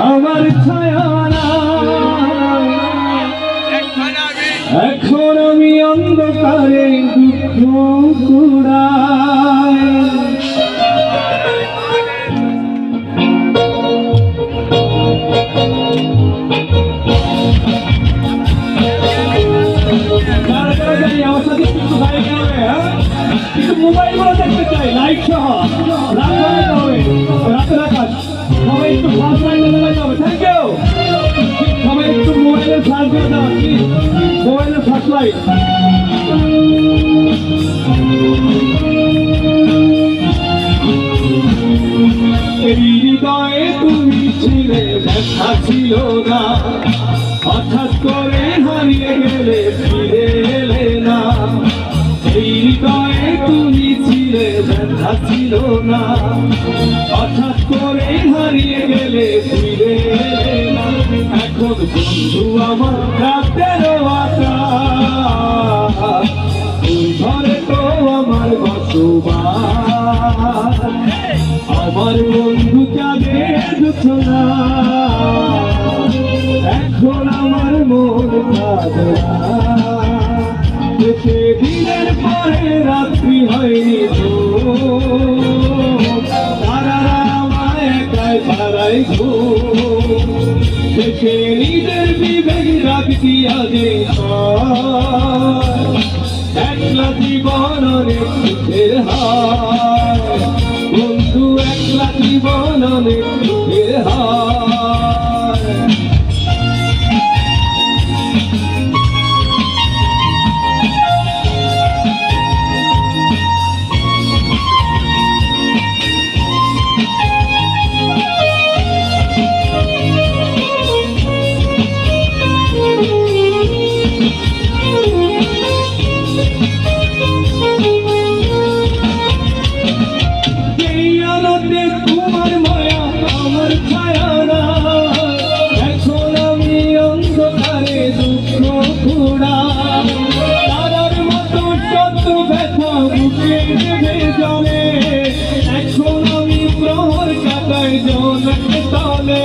আমার ছায়া এখন আমি অন্ধকারে দুঃখ কুড়াই আমার সাথে কিছু গাড়ি হবে কিছু মোবাইল গুলো দেখতে চাই লাইট সহ রাতের আকাশ সবাই একটু ফ্লাশ লাইট লাগাতে হবে থ্যাংক ইউ সবাই একটু মোবাইলের ফ্লাশ দিয়ে দাও প্লিজ মোবাইলের ফ্লাশ লাইট হৃদয়ে তুমি ছিলে দেখা ছিল না হঠাৎ করে হারিয়ে গেলে ফিরে এলে না এই হৃদয়ে তুমি ছিলে দেখা ছিল না হঠাৎ করে হারিয়ে গেলে ফিরে এলে না এখন বন্ধু আমার রাতের আকাশ ঘরে তো আমার বসবাস আমার বন্ধু চাঁদে জোছনা এখন আমার মন কাঁদে দিনের পরে রাত্রি হয়নি তো তারারা আমায় একাই পাড়াই সে নিজের বিবেক রাখতি আগে একলা জীবন অনেক সুখের হয় বন্ধু একলা জীবন অনেক সুখের হয় তোমার মায়া আমার ছায়া না এখন আমি অন্ধকারে দুঃখ কুড়া তারার মতো শত ব্যথা বুকে দেবে জলে এখন আমি প্রহর কাটাই জনক তলে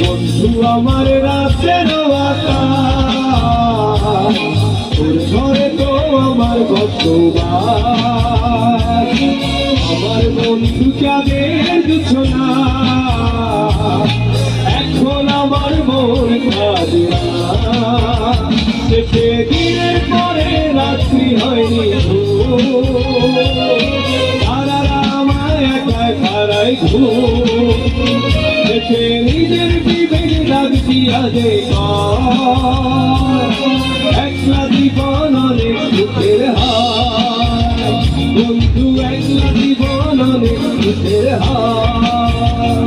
বন্ধু আমার রাতের আকাশ তোর ঘরে তো আমার বসবাস আমার বন্ধু চাঁদের জোছনা এখন আমার মন কাঁদে না দিনের পরে রাত্রি হয়নি তারারা আমায় একাই পাড়াই নিজের বিবেক লাগছি আগে একলা জীবন অনেক সুখের হয় বন্ধু একলা জীবন অনেক সুখের হয়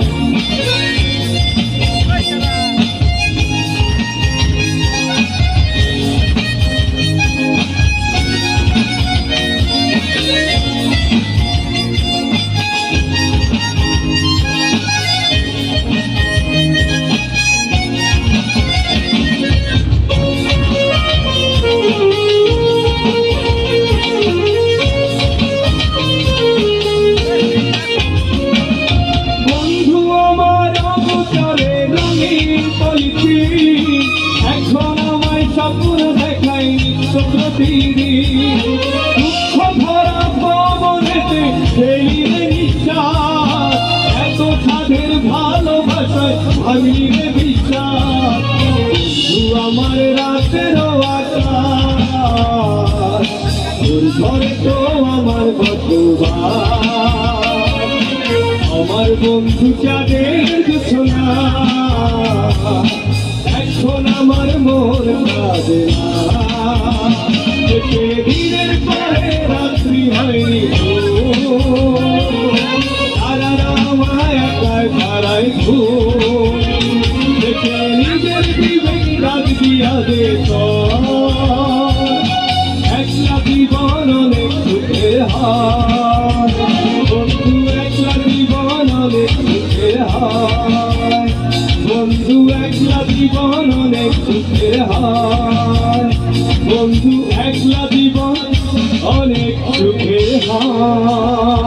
এখন আমায় স্বপ্ন দেখাই নিত্য প্রতিদিন দুঃখ ভরা পবনেতে ফেলিলে নিঃশ্বাস এত সাধের ভালোবাসায় ভাঙিলে বিশ্বাস বন্ধু আমার রাতের আকাশ তোর ঘরে তো আমার বসবাস আমার বন্ধু চাঁদের জোছনা এখন আমার মন কাঁদে না দিনের পরে রাত্রি হয়নি তারারা আমায় একাই পাড়াই নিজের বিবেক রাখবি আগে একলা জীবন অনেক সুখের হয় বন্ধু একলা জীবন অনেক সুখের হয় বন্ধু একলা জীবন অনেক সুখের হয় বন্ধু একলা জীবন অনেক সুখের হয়।